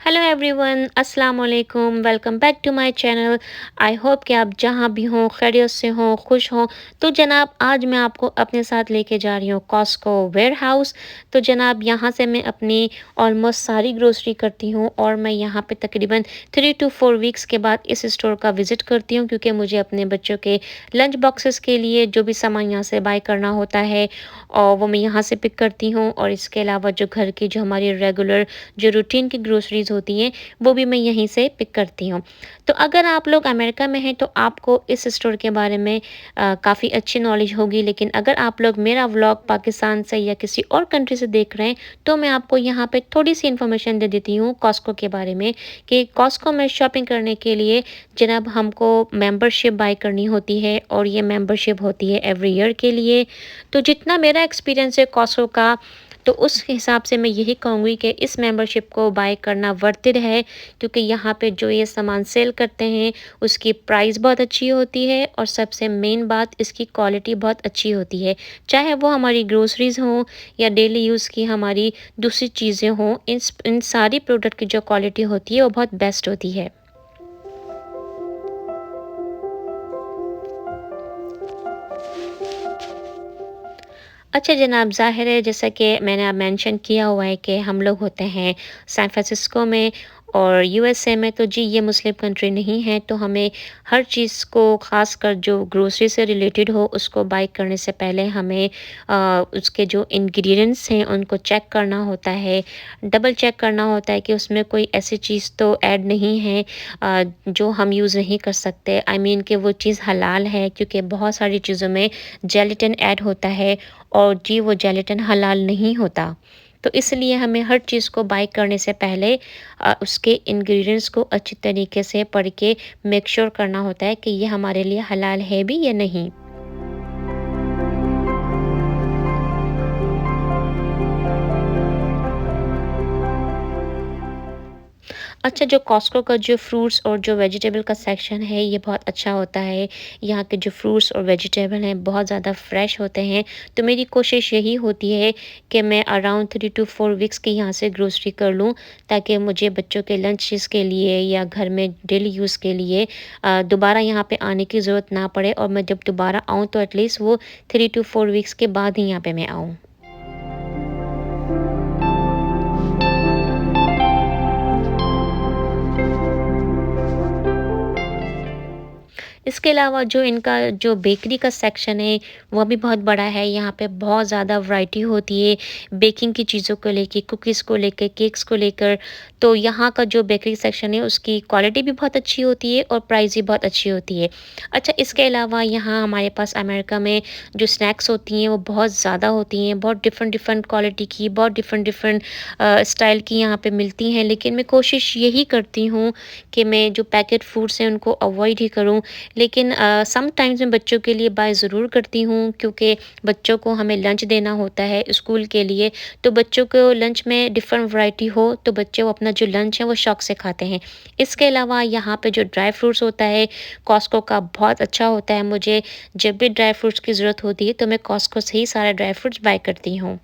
Hello everyone, अस्सलाम वालेकुम। Welcome back to my channel. I hope कि आप जहाँ भी हों खैरियत से हों, खुश हों। तो जनाब, आज मैं आपको अपने साथ लेके जा रही हूँ कॉस्को वेयर हाउस। तो जनाब, यहाँ से मैं अपनी ऑलमोस्ट सारी ग्रोसरी करती हूँ और मैं यहाँ पे तकरीबन 3 to 4 वीक्स के बाद इस स्टोर का विज़िट करती हूँ, क्योंकि मुझे अपने बच्चों के लंच बॉक्सेस के लिए जो भी सामान यहाँ से बाय करना होता है और वो मैं यहाँ से पिक करती हूँ। और इसके अलावा जो घर की जो हमारी रेगुलर जो रूटीन की ग्रोसरीज़ होती हैं, वो भी मैं यहीं से पिक करती हूँ। तो अगर आप लोग अमेरिका में हैं, तो आपको इस स्टोर के बारे में काफ़ी अच्छी नॉलेज होगी। लेकिन अगर आप लोग मेरा व्लॉग पाकिस्तान से या किसी और कंट्री से देख रहे हैं, तो मैं आपको यहाँ पे थोड़ी-सी इन्फॉर्मेशन दे देती हूँ कॉस्को के बारे में, कि कॉस्को में शॉपिंग करने के लिए जनाब हमको मेंबरशिप बाय करनी होती है और ये मेंबरशिप होती है एवरी ईयर के लिए। तो जितना मेरा एक्सपीरियंस है कॉस्को का, तो उस हिसाब से मैं यही कहूँगी कि इस मेंबरशिप को बाय करना वर्थ इट है, क्योंकि यहाँ पे जो ये सामान सेल करते हैं उसकी प्राइस बहुत अच्छी होती है और सबसे मेन बात, इसकी क्वालिटी बहुत अच्छी होती है। चाहे वो हमारी ग्रोसरीज़ हों या डेली यूज़ की हमारी दूसरी चीज़ें हों, इन सारी प्रोडक्ट की जो क्वालिटी होती है वो बहुत बेस्ट होती है। अच्छा जनाब, ज़ाहिर है जैसा कि मैंने अब मेंशन किया हुआ है कि हम लोग होते हैं सैन फ्रांसिस्को में और यूएसए में। तो जी, ये मुस्लिम कंट्री नहीं है, तो हमें हर चीज़ को, ख़ासकर जो ग्रोसरी से रिलेटेड हो, उसको बाय करने से पहले हमें उसके जो इंग्रेडिएंट्स हैं उनको चेक करना होता है। डबल चेक करना होता है कि उसमें कोई ऐसी चीज़ तो ऐड नहीं है जो हम यूज़ नहीं कर सकते। आई मीन कि वो चीज़ हलाल है, क्योंकि बहुत सारी चीज़ों में जेलेटिन ऐड होता है और जी वो जेलेटिन हलाल नहीं होता। तो इसलिए हमें हर चीज़ को बाय करने से पहले उसके इंग्रेडिएंट्स को अच्छी तरीके से पढ़ के मेक श्योर करना होता है कि ये हमारे लिए हलाल है भी या नहीं। अच्छा, जो कॉस्को का जो फ्रूट्स और जो वेजिटेबल का सेक्शन है, ये बहुत अच्छा होता है। यहाँ के जो फ्रूट्स और वेजिटेबल हैं बहुत ज़्यादा फ्रेश होते हैं। तो मेरी कोशिश यही होती है कि मैं अराउंड 3 to 4 वीक्स की यहाँ से ग्रोसरी कर लूँ, ताकि मुझे बच्चों के लंचेस के लिए या घर में डेली यूज़ के लिए दोबारा यहाँ पे आने की ज़रूरत ना पड़े, और मैं जब दोबारा आऊँ तो एटलीस्ट वो 3 to 4 वीक्स के बाद ही यहाँ पे मैं आऊँ। इसके अलावा जो इनका जो बेकरी का सेक्शन है, वो भी बहुत बड़ा है। यहाँ पे बहुत ज़्यादा वैरायटी होती है बेकिंग की चीज़ों को लेके, कुकीज़ को लेके, केक्स को लेकर। तो यहाँ का जो बेकरी सेक्शन है उसकी क्वालिटी भी बहुत अच्छी होती है और प्राइस भी बहुत अच्छी होती है। अच्छा, इसके अलावा यहाँ हमारे पास अमेरिका में जो स्नैक्स होती हैं वो बहुत ज़्यादा होती हैं, बहुत डिफ़रेंट डिफ़रेंट क्वालिटी की, बहुत डिफ़रेंट डिफ़रेंट स्टाइल की यहाँ पे मिलती हैं। लेकिन मैं कोशिश यही करती हूँ कि मैं जो पैकेट फूड्स हैं उनको अवॉइड ही करूँ। लेकिन समटाइम्स मैं बच्चों के लिए बाय ज़रूर करती हूँ, क्योंकि बच्चों को हमें लंच देना होता है स्कूल के लिए। तो बच्चों को लंच में डिफ़रेंट वैरायटी हो, तो बच्चे वो अपना जो लंच है वो शौक से खाते हैं। इसके अलावा यहाँ पे जो ड्राई फ्रूट्स होता है कॉस्को का, बहुत अच्छा होता है। मुझे जब भी ड्राई फ्रूट्स की ज़रूरत होती है तो मैं कॉस्को से ही सारे ड्राई फ्रूट्स बाय करती हूँ।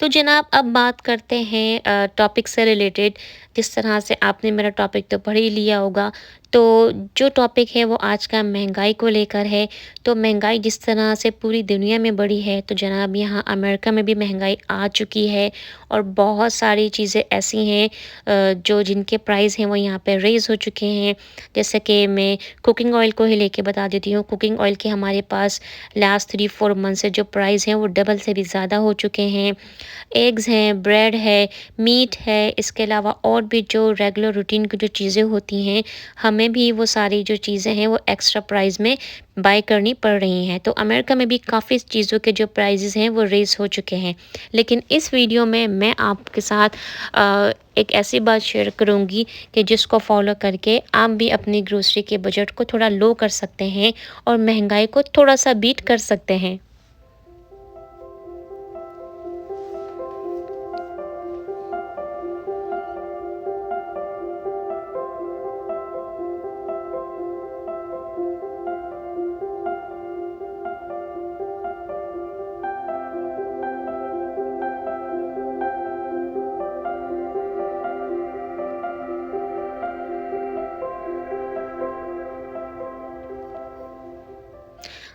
तो जनाब, अब बात करते हैं टॉपिक से रिलेटेड। जिस तरह से आपने मेरा टॉपिक तो पढ़ ही लिया होगा, तो जो टॉपिक है वो आज का महंगाई को लेकर है। तो महंगाई जिस तरह से पूरी दुनिया में बढ़ी है, तो जनाब यहाँ अमेरिका में भी महंगाई आ चुकी है और बहुत सारी चीज़ें ऐसी हैं जो जिनके प्राइस हैं वो यहाँ पे रेज़ हो चुके हैं। जैसे कि मैं कुकिंग ऑयल को ही लेके बता देती हूँ। कुकिंग ऑयल के हमारे पास लास्ट 3-4 मंथ से जो प्राइस हैं वो डबल से भी ज़्यादा हो चुके हैं। एग्स हैं, ब्रेड है, मीट है, इसके अलावा और भी जो रेगुलर रूटीन की जो चीज़ें होती हैं, हमें भी वो सारी जो चीज़ें हैं वो एक्स्ट्रा प्राइस में बाय करनी पड़ रही हैं। तो अमेरिका में भी काफ़ी चीज़ों के जो प्राइसेस हैं वो रेज़ हो चुके हैं। लेकिन इस वीडियो में मैं आपके साथ एक ऐसी बात शेयर करूँगी कि जिसको फ़ॉलो करके आप भी अपनी ग्रोसरी के बजट को थोड़ा लो कर सकते हैं और महँगाई को थोड़ा-सा बीट कर सकते हैं।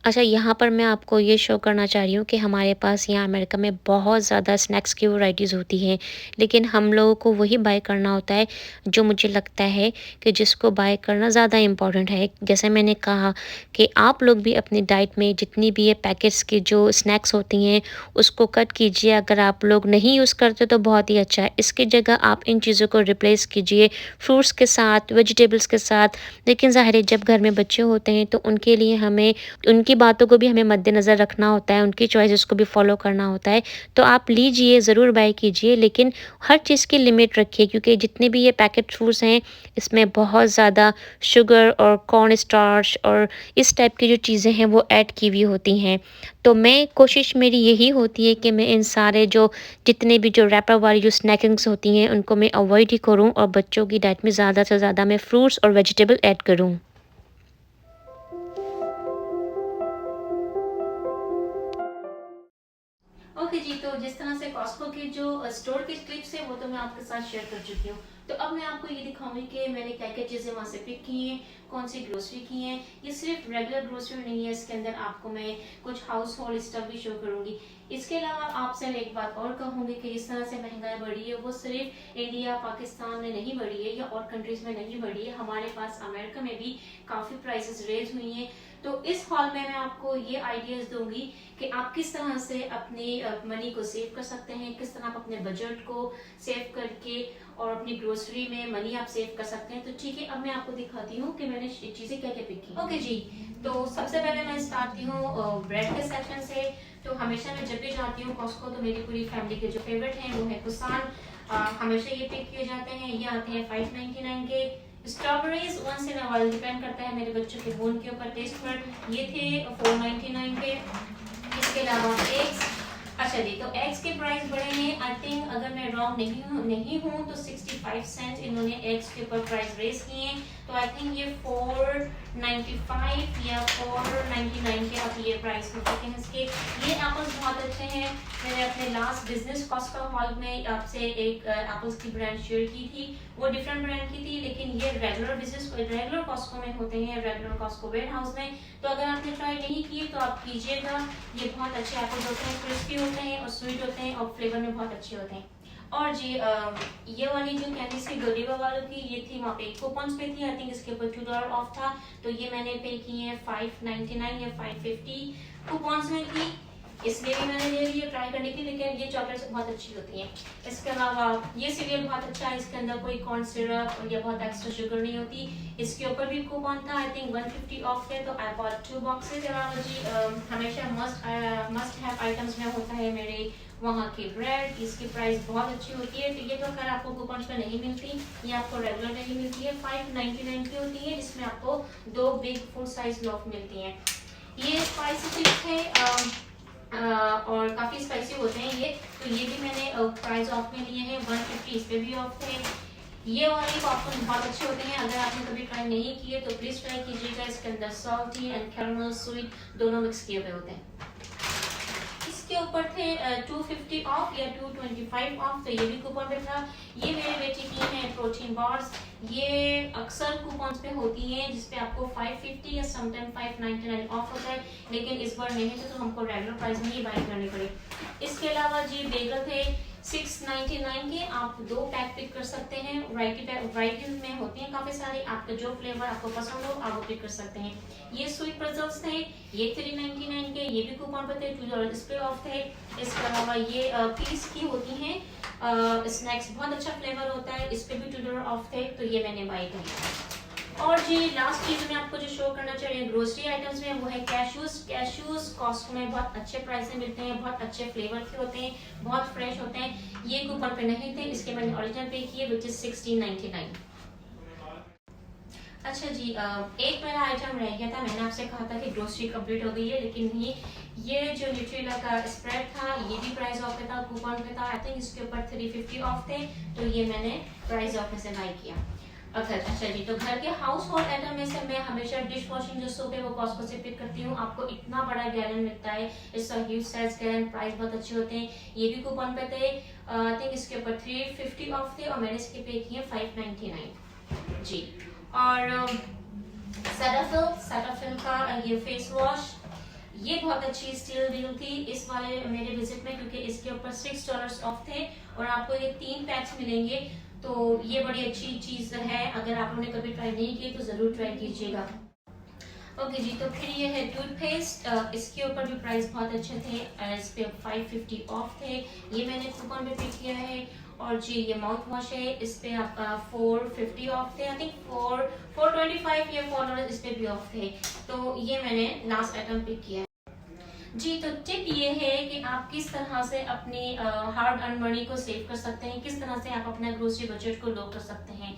अच्छा, यहाँ पर मैं आपको ये शो करना चाह रही हूँ कि हमारे पास यहाँ अमेरिका में बहुत ज़्यादा स्नैक्स की वैराइटीज़ होती हैं, लेकिन हम लोगों को वही बाय करना होता है जो मुझे लगता है कि जिसको बाय करना ज़्यादा इम्पोर्टेंट है। जैसे मैंने कहा कि आप लोग भी अपनी डाइट में जितनी भी ये पैकेट्स की जो स्नैक्स होती हैं, उसको कट कीजिए। अगर आप लोग नहीं यूज़ करते तो बहुत ही अच्छा है। इसकी जगह आप इन चीज़ों को रिप्लेस कीजिए फ्रूट्स के साथ, वेजिटेबल्स के साथ। लेकिन ज़ाहिर है जब घर में बच्चे होते हैं तो उनके लिए हमें उनकी बातों को भी हमें मद्देनज़र रखना होता है, उनकी चॉइसेस को भी फ़ॉलो करना होता है। तो आप लीजिए, ज़रूर बाय कीजिए, लेकिन हर चीज़ की लिमिट रखिए क्योंकि जितने भी ये पैकेट फूड्स हैं, इसमें बहुत ज़्यादा शुगर और कॉर्न स्टार्च और इस टाइप की जो चीज़ें हैं, वो ऐड की हुई होती हैं। तो मैं कोशिश मेरी यही होती है कि मैं इन सारे जो जितने भी जो रैपर वाली जो स्नैकिंग्स होती हैं, उनको मैं अवॉइड ही करूँ और बच्चों की डाइट में ज़्यादा से ज़्यादा मैं फ्रूट्स और वेजिटेबल ऐड करूँ। ओके जी, तो जिस तरह से कॉस्को के जो स्टोर के क्लिप्स हैं वो तो मैं आपके साथ शेयर कर चुकी हूँ। तो अब मैं आपको ये दिखाऊंगी कि मैंने क्या क्या चीज़ें वहाँ से पिक की हैं, कौन सी ग्रोसरी की हैं। ये सिर्फ रेगुलर ग्रोसरी नहीं है, इसके अंदर आपको मैं कुछ हाउस होल्ड स्टफ भी शो करूंगी। इसके अलावा आपसे मैं एक बात और कहूंगी कि जिस तरह से महंगाई बढ़ी है वो सिर्फ इंडिया पाकिस्तान में नहीं बढ़ी है या और कंट्रीज में नहीं बढ़ी है, हमारे पास अमेरिका में भी काफ़ी प्राइसेस रेज हुई हैं। तो इस हॉल में मैं आपको ये आइडियाज दूंगी कि आप किस तरह से अपनी मनी को सेव कर सकते हैं, किस तरह आप अपने बजट को सेव करके और अपनी ग्रोसरी में मनी आप सेव कर सकते हैं। तो ठीक है, अब मैं आपको दिखाती हूँ कि मैंने चीजें क्या क्या पिक की। ओके जी, तो सबसे पहले मैं स्टार्ट हूँ ब्रेड के सेक्शन से। तो हमेशा मैं जब भी जाती हूँ कॉस्को तो मेरी पूरी फैमिली के जो फेवरेट हैं वो है कुसान। हमेशा ये पिक किए जाते हैं। ये आते हैं 5.99 के। Strawberries once in a while, depend करता है मेरे बच्चों के मूड के ऊपर, टेस्ट पर। ये थे 4.99 के। इसके अलावा एग्स, अच्छा जी, तो एग्स के प्राइस बढ़े हैं। आई थिंक अगर मैं रॉन्ग नहीं हूँ तो 65 सेंट इन्होंने एग्स के ऊपर प्राइस रेस किए हैं। तो आई थिंक ये 4.95 या 4.99 के अब ये प्राइस हो चुके हैं इसके। ये एप्पल्स बहुत अच्छे हैं। मैंने अपने लास्ट बिजनेस कॉस्को हॉल में आपसे एक एप्पल्स की ब्रांड शेयर की थी, वो डिफरेंट ब्रांड की थी, लेकिन ये रेगुलर कॉस्को में होते हैं, रेगुलर कॉस्को वेयर हाउस में। तो अगर आपने ट्राई नहीं किए तो आप कीजिएगा। ये बहुत अच्छे एप्पल्स होते हैं, क्रिस्पी होते हैं और स्वीट होते हैं और फ्लेवर में बहुत अच्छे होते हैं। और जी ये वाली जो कैंडीज थी गोडीवा वालों की, ये थी वहाँ पे कूपन्स पे थी। आई थिंक इसके ऊपर $2 ऑफ था, तो ये मैंने पे की है 5.99 या 5.50 कूपन्स में थी, इसलिए भी मैंने ले लिया ट्राई करने की। लेकिन ये चॉकलेट्स बहुत अच्छी होती हैं। इसके अलावा ये सीरियल बहुत अच्छा है, इसके अंदर कोई कॉर्न सिरप या बहुत एक्स्ट्रा शुगर नहीं होती। इसके ऊपर भी कूपन था, आई थिंक 150 ऑफ है, तो आई बॉट 2 बॉक्सेस। अलावा जी हमेशा मस्ट हैव आइटम्स में होता है मेरे वहाँ की ब्रेड। इसकी प्राइस बहुत अच्छी होती है। तो ये तो खैर आपको कूपन पे नहीं मिलती, ये आपको रेगुलर नहीं मिलती है, 5.99 की होती है, जिसमें आपको 2 बिग फुल साइज लॉफ मिलती हैं। ये स्पाइसी चिप्स है और काफ़ी स्पाइसी होते हैं ये। तो ये भी मैंने प्राइस ऑफ में लिए हैं, 150 इस पे भी ऑफ थे। ये वाले पॉपकॉर्न बहुत अच्छे होते हैं, अगर आपने कभी ट्राई नहीं किए तो प्लीज़ ट्राई कीजिएगा। इसके अंदर सॉल्टी एंड कैरमल स्वीट दोनों मिक्स किए हुए होते हैं। इसके ऊपर थे 250 ऑफ या 225 ऑफ, तो ये भी कूपन पे था। ये मेरे बेटे की हैं प्रोटीन बार्स, ये अक्सर कूपन पे होती हैं जिसपे आपको 550 या समटाइम 599 ऑफ होता है, लेकिन इस बार नहीं थे तो हमको रेगुलर प्राइस में ही बाय करनी पड़ी। इसके अलावा जी बेगल थे 6.99 के। आप 2 पैक पिक कर सकते हैं, वैरायटीज में होते हैं काफी सारे, आपका जो फ्लेवर आपको पसंद हो आप वो पिक कर सकते हैं। ये स्वीट प्रेजल्स थे, ये 3.99 के, ये भी कूपन पर थे, $2 डिस्प्ले ऑफ थे। इसके अलावा ये पीस की होती हैं स्नैक्स, बहुत अच्छा फ्लेवर होता है, इस पे भी $2 ऑफ थे, तो ये मैंने बाई किया। और जी लास्ट चीज मैं आपको जो शो करना चाह रही हूँ ग्रोसरी आइटम्स में, वो है कैशूज कॉस्ट में बहुत अच्छे प्राइस में मिलते हैं, बहुत अच्छे फ्लेवर के होते हैं, बहुत फ्रेश होते हैं। ये कूपन पे नहीं थे, इसके मैंने ओरिजिनल पे किए विच इज 16.99। अच्छा जी एक मेरा आइटम रह गया था, मैंने आपसे कहा था कि ग्रोसरी कंप्लीट हो गई है, लेकिन नहीं, ये जो न्यूट्रेला का स्प्रेड था ये भी प्राइस ऑफ पे था, कूपन पे था। आई थिंक इसके ऊपर 350 ऑफ थे, तो ये मैंने प्राइस ऑफ में से बाई किया। अच्छा जी, तो घर के हाउस होल्ड आइटम में से मैं हमेशा डिश वॉशिंग जो सोप है वो कॉस्को से पिक करती हूँ। आपको इतना बड़ा गैलन मिलता है, इसका ह्यूज साइज गैलन, प्राइस बहुत अच्छे होते हैं। ये भी कूपन पे थे, आई थिंक इसके ऊपर 350 ऑफ थे और मैंने इसके पे किए 599 जी। और सेटाफिल का ये फेस वॉश, ये बहुत अच्छी स्टील डील थी इस वाले मेरे विजिट में, क्योंकि इसके ऊपर $6 ऑफ थे और आपको ये 3 पैक्स मिलेंगे। तो ये बड़ी अच्छी चीज है, अगर आप लोगों ने कभी ट्राई नहीं की तो जरूर ट्राई कीजिएगा। ओके जी, तो फिर ये है टूथपेस्ट। इसके ऊपर भी प्राइस बहुत अच्छे थे, इस पे 550 ऑफ थे, ये मैंने कूपन पे पे किया है। और जी ये माउथ वॉश है, इस पे आपका 450 ऑफ थे, आई थिंक 425 या $4 इस पे भी ऑफ थे। तो ये मैंने लास्ट आइटम पिक किया है जी। तो टिप ये है कि आप किस तरह से अपनी हार्ड अर्न मनी को सेव कर सकते हैं, किस तरह से आप अपना ग्रोसरी बजट को लो कर सकते हैं।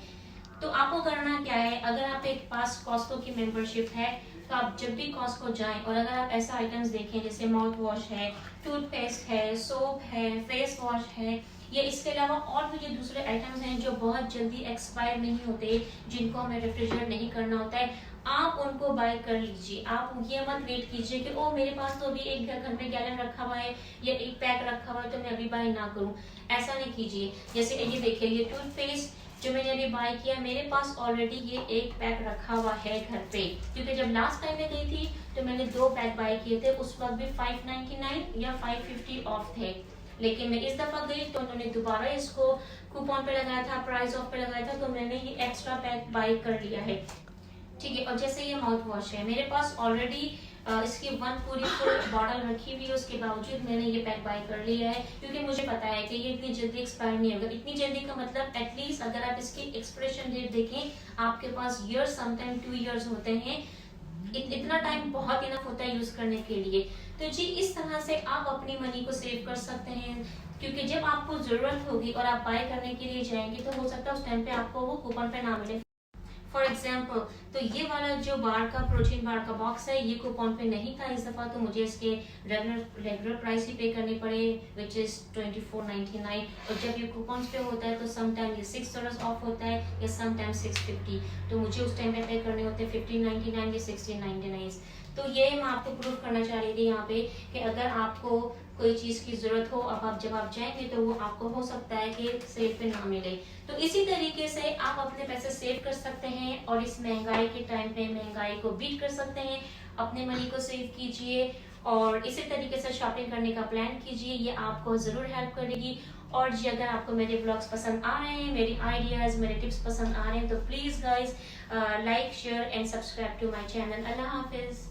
तो आपको करना क्या है, अगर आप एक पास कॉस्को की मेंबरशिप है तो आप जब भी कॉस्को जाएं और अगर आप ऐसा आइटम्स देखें जैसे माउथ वॉश है, टूथपेस्ट है, सोप है, फेस वॉश है, या इसके अलावा और भी जो दूसरे आइटम्स हैं जो बहुत जल्दी एक्सपायर नहीं होते, जिनको हमें रेफ्रिजरेट नहीं करना होता है, आप उनको बाय कर लीजिए। आप ये मत वेट कीजिए कि ओ मेरे पास तो अभी एक घर में गैलन रखा हुआ है या एक पैक रखा हुआ है तो मैं अभी बाय ना करूं। ऐसा नहीं कीजिए। जैसे ये देखिए, ये टूथपेस्ट जो मैंने अभी बाय किया, मेरे पास ऑलरेडी ये एक पैक रखा हुआ है घर पे, क्योंकि जब लास्ट टाइम मैं गई थी तो मैंने 2 पैक बाय किए थे, उस वक्त भी 599 या 550 ऑफ थे। लेकिन मैं इस दफा गई तो उन्होंने दोबारा इसको कूपन पे लगाया था, प्राइस ऑफ पे लगाया था, तो मैंने ये एक्स्ट्रा पैक बाय कर लिया है। ठीक है। और जैसे ये माउथ वॉश है, मेरे पास ऑलरेडी इसकी 1 पूरी फुल बॉटल रखी हुई है, उसके बावजूद मैंने ये पैक बाय कर लिया है, क्योंकि मुझे पता है कि ये इतनी जल्दी एक्सपायर नहीं होगा। इतनी जल्दी का मतलब एटलीस्ट अगर आप इसकी एक्सपायरेशन डेट देखें, आपके पास ईयर्स, समटाइम 2 ईयर्स होते हैं। इतना टाइम बहुत इनफ होता है यूज करने के लिए। तो जी इस तरह से आप अपनी मनी को सेव कर सकते हैं, क्योंकि जब आपको जरूरत होगी और आप बाय करने के लिए जाएंगे तो हो सकता है उस टाइम पे आपको वो कूपन पे ना मिले। फॉर एग्जाम्पल, तो ये वाला जो बार का प्रोटीन बार का बॉक्स है, ये कूपन पे नहीं था इस दफा, तो मुझे इसके रेगुलर प्राइस ही पे करने पड़े, विच इज 24.99। और जब ये कूपन पे होता है तो समटाइम ये $6 ऑफ होता है या समटाइम 650, तो मुझे उस टाइम पे करने होते हैं 1599 या 1699। तो ये मैं आपको प्रूव करना चाह रही थी यहाँ पे कि अगर आपको कोई चीज की जरूरत हो, अब आप जब आप जाएंगे तो वो आपको हो सकता है कि सेल पे ना मिले। तो इसी तरीके से आप अपने पैसे सेव कर सकते हैं और इस महंगाई के टाइम पे महंगाई को बीट कर सकते हैं। अपने मनी को सेव कीजिए और इसी तरीके से शॉपिंग करने का प्लान कीजिए, ये आपको जरूर हेल्प करेगी। और जी अगर आपको मेरे ब्लॉग्स पसंद आ रहे हैं, मेरी आइडियाज, मेरे टिप्स पसंद आ रहे हैं, तो please guys like, share and subscribe to my channel. अल्लाह हाफिज।